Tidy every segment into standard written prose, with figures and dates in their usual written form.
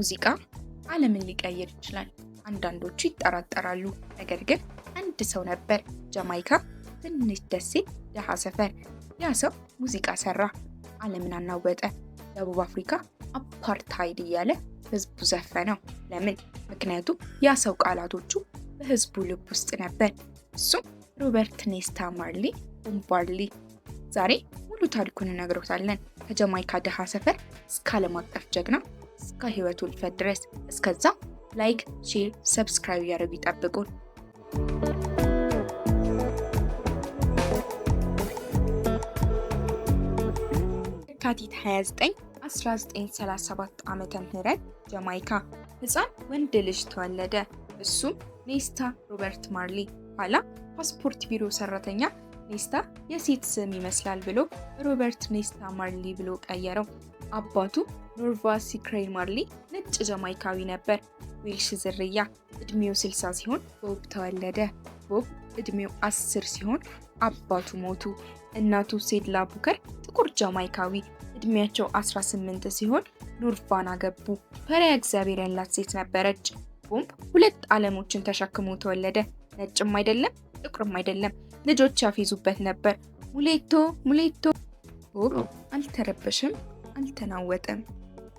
ሙዚቃ ዓለምን ሊቀይር ይችላል። አንዳንዶቹ ይጠራጠራሉ። ነገር ግን አንድ ሰው ነበር፣ ጃማይካ፣ ትንሽ ደሴት፣ ደሃ ሰፈር። ያ ሰው ሙዚቃ ሰራ፣ ዓለምን አናወጠ። ደቡብ አፍሪካ አፓርታይድ እያለ ህዝቡ ዘፈነው። ለምን? ምክንያቱም ያ ሰው ቃላቶቹ በህዝቡ ልብ ውስጥ ነበር። እሱም ሮበርት ኔስታ ማርሊ ቦብ ማርሊ። ዛሬ ሙሉ ታሪኩን እነግሮታለን፣ ከጃማይካ ደሃ ሰፈር እስከ ዓለም አቀፍ ጀግና፣ እስከ ህይወቱ እልፈት ድረስ። እስከዛ ላይክ፣ ሼር፣ ሰብስክራይብ ያደርጉ ይጠብቁን። የካቲት 29 1937 ዓመተ ምህረት ጃማይካ ህፃን ወንድ ልጅ ተወለደ። እሱም ኔስታ ሮበርት ማርሊ። ኋላ ፓስፖርት ቢሮ ሰራተኛ ኔስታ የሴት ስም ይመስላል ብሎ ሮበርት ኔስታ ማርሊ ብሎ ቀየረው። አባቱ ኖርቫ ሲክሬይ ማርሊ ነጭ ጃማይካዊ ነበር፣ ዌልሽ ዝርያ። እድሜው 60 ሲሆን ቦብ ተወለደ። ቦብ እድሜው 10 ሲሆን አባቱ ሞቱ። እናቱ ሴድላ ቡከር ጥቁር ጃማይካዊ፣ እድሜያቸው 18 ሲሆን ኖርቫን አገቡ። ፈሪሃ እግዚአብሔር ያላት ሴት ነበረች። ቦብ ሁለት ዓለሞችን ተሸክሞ ተወለደ። ነጭም አይደለም ጥቁርም አይደለም። ልጆች ያፌዙበት ነበር። ሙሌቶ ሙሌቶ። ቦብ አልተረበሽም፣ አልተናወጠም።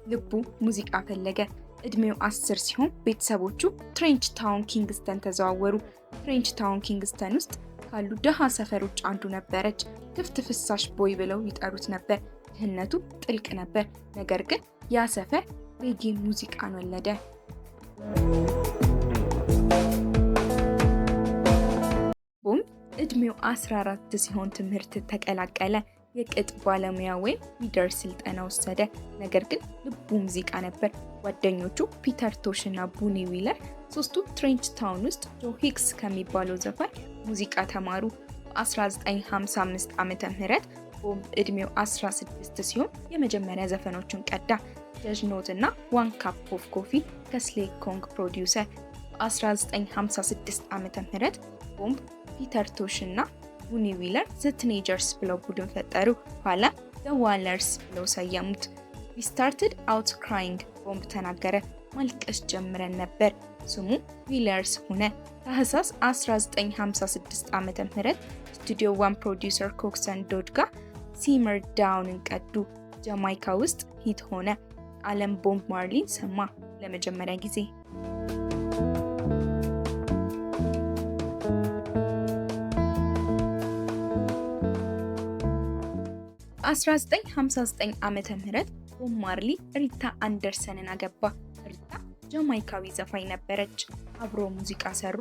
ልቡ ሙዚቃ ፈለገ። እድሜው 10 ሲሆን ቤተሰቦቹ ትሬንች ታውን ኪንግስተን ተዘዋወሩ። ትሬንች ታውን ኪንግስተን ውስጥ ካሉ ደሃ ሰፈሮች አንዱ ነበረች። ክፍት ፍሳሽ ቦይ ብለው ይጠሩት ነበር። ድህነቱ ጥልቅ ነበር። ነገር ግን ያ ሰፈር ሬጌ ሙዚቃን ወለደ። ቦብ እድሜው 14 ሲሆን ትምህርት ተቀላቀለ። የቅጥ ባለሙያ ወይም ሚደር ስልጠና ወሰደ። ነገር ግን ልቡ ሙዚቃ ነበር። ጓደኞቹ ፒተር ቶሽ እና ቡኒ ዊለር ሶስቱ ትሬንች ታውን ውስጥ ጆ ሂክስ ከሚባለው ዘፋኝ ሙዚቃ ተማሩ። በ1955 ዓመተ ምህረት ቦብ እድሜው 16 ሲሆን የመጀመሪያ ዘፈኖቹን ቀዳ። ጀጅ ኖት እና ዋን ካፕ ኦፍ ኮፊ ከስሌክ ኮንግ ፕሮዲውሰር። በ1956 ዓመተ ምህረት ቦብ ፒተር ቶሽ እና ቡኒ ዊለር ዘ ቲኔጀርስ ብለው ቡድን ፈጠሩ። ኋላ ዘ ዋለርስ ብለው ሰየሙት። ዊ ስታርትድ አውት ክራይንግ ቦብ ተናገረ። ማልቀስ ጀምረን ነበር። ስሙ ዊለርስ ሆነ። ታህሳስ 1956 ዓመተ ምህረት ስቱዲዮ ዋን ፕሮዲውሰር ኮክሰን ዶድ ጋር ሲመር ዳውንን ቀዱ። ጃማይካ ውስጥ ሂት ሆነ። ዓለም ቦብ ማርሊን ሰማ ለመጀመሪያ ጊዜ። 1959 ዓመተ ምህረት ቦብ ማርሊ ሪታ አንደርሰንን አገባ። ሪታ ጃማይካዊ ዘፋኝ ነበረች። አብሮ ሙዚቃ ሰሩ፣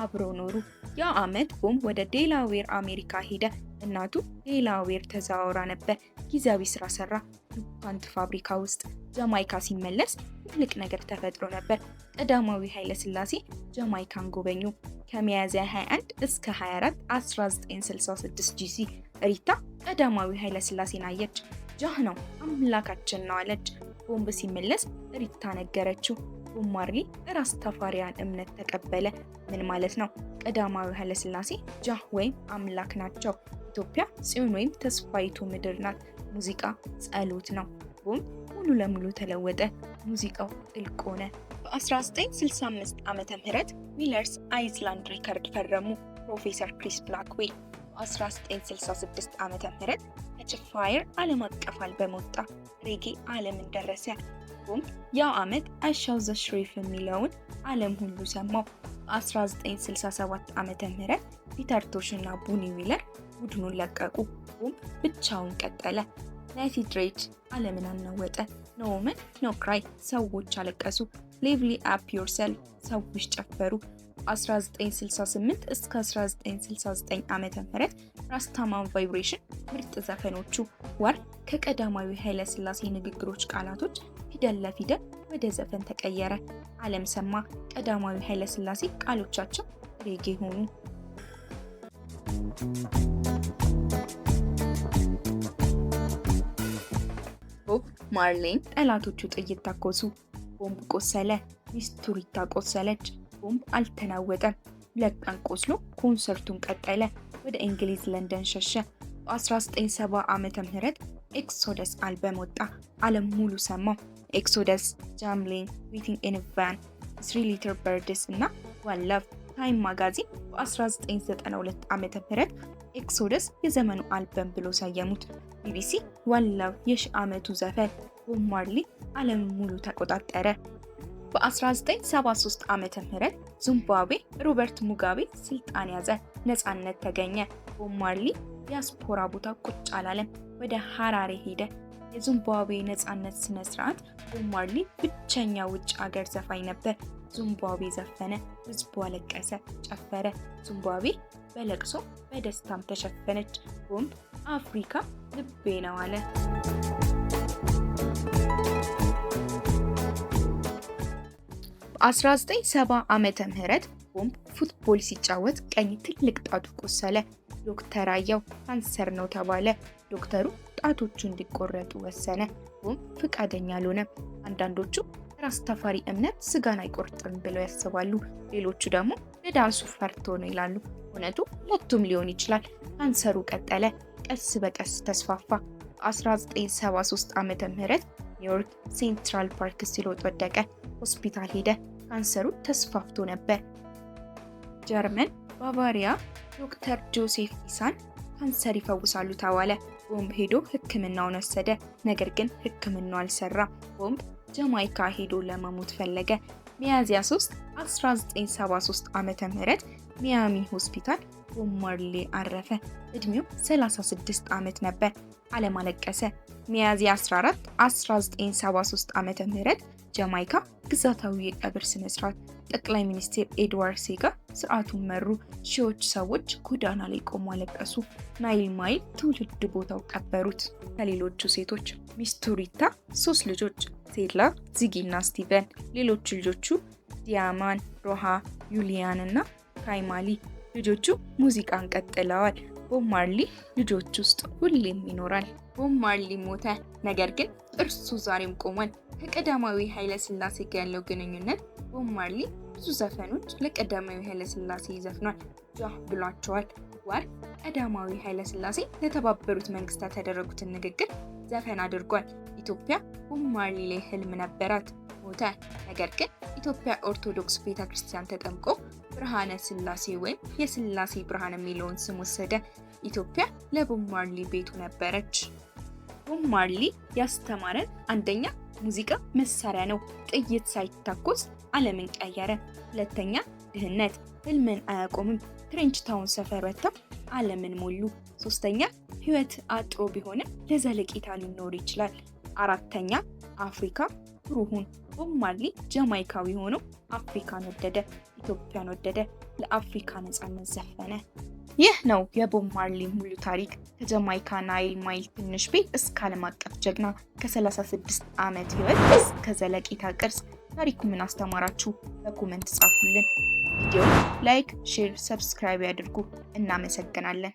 አብሮ ኖሩ። ያ ዓመት ቦብ ወደ ዴላዌር አሜሪካ ሄደ። እናቱ ዴላዌር ተዛውራ ነበር። ጊዜያዊ ስራ ሰራ፣ ዱፓንት ፋብሪካ ውስጥ። ጃማይካ ሲመለስ ትልቅ ነገር ተፈጥሮ ነበር። ቀዳማዊ ኃይለ ሥላሴ ጃማይካን ጎበኙ። ከሚያዝያ 21 እስከ 24 1966 ጂሲ። ሪታ ቀዳማዊ ኃይለ ሥላሴን አየች። ጃህ ነው፣ አምላካችን ነው አለች። ቦብ ሲመለስ ሪታ ነገረችው። ቦብ ማርሊ ራስታፋሪያን እምነት ተቀበለ። ምን ማለት ነው? ቀዳማዊ ኃይለ ሥላሴ ጃህ ወይም አምላክ ናቸው። ኢትዮጵያ ጽዮን ወይም ተስፋይቱ ምድር ናት። ሙዚቃ ጸሎት ነው። ቦብ ሙሉ ለሙሉ ተለወጠ። ሙዚቃው ጥልቅ ሆነ። በ1965 ዓመተ ምህረት ዊለርስ አይስላንድ ሪከርድ ፈረሙ። ፕሮፌሰር ክሪስ ብላክዌል። በ1966 ዓመተ ምህረት ከችፋየር ዓለም አቀፍ አልበም ወጣ። ሬጌ ዓለምን ደረሰ። ቦብ ያው ዓመት አሻው ዘ ሽሪፍ የሚለውን ዓለም ሁሉ ሰማው። በ1967 ዓመተ ምህረት ፒተር ቶሽ እና ቡኒ ዊለር ቡድኑን ለቀቁ። ቦብ ብቻውን ቀጠለ። ናይት ድሬጅ ዓለምን አናወጠ። ኖ ውመን ኖ ክራይ ሰዎች አለቀሱ። ሊቭሊ አፕ ዮርሰልፍ ሰዎች ጨፈሩ። 1968 እስከ 1969 ዓመተ ምህረት ራስታማን ቫይብሬሽን ምርጥ ዘፈኖቹ። ዋር ከቀዳማዊ ኃይለ ሥላሴ ንግግሮች ቃላቶች ፊደል ለፊደል ወደ ዘፈን ተቀየረ። ዓለም ሰማ። ቀዳማዊ ኃይለ ሥላሴ ቃሎቻቸው ሬጌ ሆኑ። ቦብ ማርሊን ጠላቶቹ ጥይት ተኮሱ። ቦብ ቆሰለ። ሚስቱ ሪታ ቆሰለች። ቦብ አልተናወጠም። 2 ቀን ቆስሎ ኮንሰርቱን ቀጠለ። ወደ እንግሊዝ ለንደን ሸሸ። በ1970 ዓመተ ምህረት ኤክሶደስ አልበም ወጣ። ዓለም ሙሉ ሰማው። ኤክሶደስ፣ ጃምሊን፣ ዌቲንግ ኢን ቫን፣ 3 ሊትል በርድስ እና ዋን ላቭ። ታይም ማጋዚን በ1992 ዓመተ ምህረት ኤክሶደስ የዘመኑ አልበም ብሎ ሰየሙት። ቢቢሲ ዋን ላቭ የሺህ ዓመቱ ዘፈን፣ ቦብ ማርሊ ዓለምን ሙሉ ተቆጣጠረ። በ1973 ዓመተ ምህረት ዚምባብዌ ሮበርት ሙጋቤ ስልጣን ያዘ፣ ነፃነት ተገኘ። ቦብ ማርሊ ዲያስፖራ ቦታ ቁጭ አላለም፣ ወደ ሐራሬ ሄደ። የዚምባብዌ ነፃነት ስነ ስርዓት ቦብ ማርሊ ብቸኛ ውጭ ሀገር ዘፋኝ ነበር። ዚምባብዌ ዘፈነ፣ ህዝቡ አለቀሰ፣ ጨፈረ። ዚምባብዌ በለቅሶ በደስታም ተሸፈነች። ቦብ አፍሪካ ልቤ ነው አለ። በ1970 ዓመተ ምህረት ቦብ ፉትቦል ሲጫወት ቀኝ ትልቅ ጣቱ ቆሰለ። ዶክተር አየው ካንሰር ነው ተባለ። ዶክተሩ ጣቶቹ እንዲቆረጡ ወሰነ። ቦብ ፈቃደኛ አልሆነም። አንዳንዶቹ ራስታፋሪ እምነት ስጋን አይቆርጥም ብለው ያስባሉ። ሌሎቹ ደግሞ ለዳንሱ ፈርቶ ነው ይላሉ። እውነቱ ሁለቱም ሊሆን ይችላል። ካንሰሩ ቀጠለ፣ ቀስ በቀስ ተስፋፋ። 1973 ዓመተ ምህረት ኒውዮርክ ሴንትራል ፓርክ ሲሮጥ ወደቀ። ሆስፒታል ሄደ። ካንሰሩ ተስፋፍቶ ነበር። ጀርመን ባቫሪያ ዶክተር ጆሴፍ ኢሳን ካንሰር ይፈውሳሉ ተባለ። ቦብ ሄዶ ሕክምናውን ወሰደ። ነገር ግን ሕክምናው አልሰራም። ቦብ ጃማይካ ሄዶ ለመሞት ፈለገ። ሚያዝያ 3 1973 ዓመተ ምህረት ሚያሚ ሆስፒታል ቦብ ማርሊ አረፈ። እድሜው 36 ዓመት ነበር። ዓለም አለቀሰ። ሚያዝያ 14 1973 ዓመተ ምህረት ጃማይካ ግዛታዊ የቀብር ስነ ስርዓት። ጠቅላይ ሚኒስትር ኤድዋርድ ሴጋ ስርዓቱን መሩ። ሺዎች ሰዎች ጎዳና ላይ ቆሞ አለቀሱ። ናይል ማይል ትውልድ ቦታው ቀበሩት። ከሌሎቹ ሴቶች ሚስቱ ሪታ፣ 3 ልጆች ሴላ፣ ዚጊ እና ስቲቨን። ሌሎቹ ልጆቹ ዲያማን፣ ሮሃ፣ ዩሊያን እና ካይማሊ። ልጆቹ ሙዚቃን ቀጥለዋል። ቦብ ማርሊ ልጆች ውስጥ ሁሌም ይኖራል። ቦብ ማርሊ ሞተ፣ ነገር ግን እርሱ ዛሬም ቆሟል። ከቀዳማዊ ኃይለ ሥላሴ ጋር ያለው ግንኙነት ቦብ ማርሊ ብዙ ዘፈኖች ለቀዳማዊ ኃይለ ሥላሴ ይዘፍናል። ጃህ ብሏቸዋል። ዋር ቀዳማዊ ኃይለ ሥላሴ ለተባበሩት መንግስታት ያደረጉትን ንግግር ዘፈን አድርጓል። ኢትዮጵያ ቦብ ማርሊ ላይ ህልም ነበራት፣ ሞተ። ነገር ግን ኢትዮጵያ ኦርቶዶክስ ቤተክርስቲያን ተጠምቆ ብርሃነ ሥላሴ ወይም የሥላሴ ብርሃን የሚለውን ስም ወሰደ። ኢትዮጵያ ለቦብ ማርሊ ቤቱ ነበረች። ቦብ ማርሊ ያስተማረን አንደኛ ሙዚቃ መሳሪያ ነው፣ ጥይት ሳይታኮስ ዓለምን ቀየረ። ሁለተኛ ድህነት ህልምን አያቆምም፣ ትሬንች ታውን ሰፈር ወጥተው ዓለምን ሞሉ። ሶስተኛ ህይወት አጥሮ ቢሆንም ለዘለቄታ ሊኖር ይችላል። አራተኛ አፍሪካ ብሩሁን። ቦብ ማርሊ ጃማይካዊ ሆኖ አፍሪካን ወደደ፣ ኢትዮጵያን ወደደ፣ ለአፍሪካ ነፃነት ዘፈነ። ይህ ነው የቦብ ማርሊ ሙሉ ታሪክ። ከጃማይካ ናይል ማይል ትንሽ ቤት እስከ ዓለም አቀፍ ጀግና፣ ከ36 ዓመት ህይወት እስከ ዘለቄታ ቅርስ። ታሪኩ ምን አስተማራችሁ? በኮመንት ጻፉልን። ቪዲዮ ላይክ፣ ሼር፣ ሰብስክራይብ ያድርጉ። እናመሰግናለን።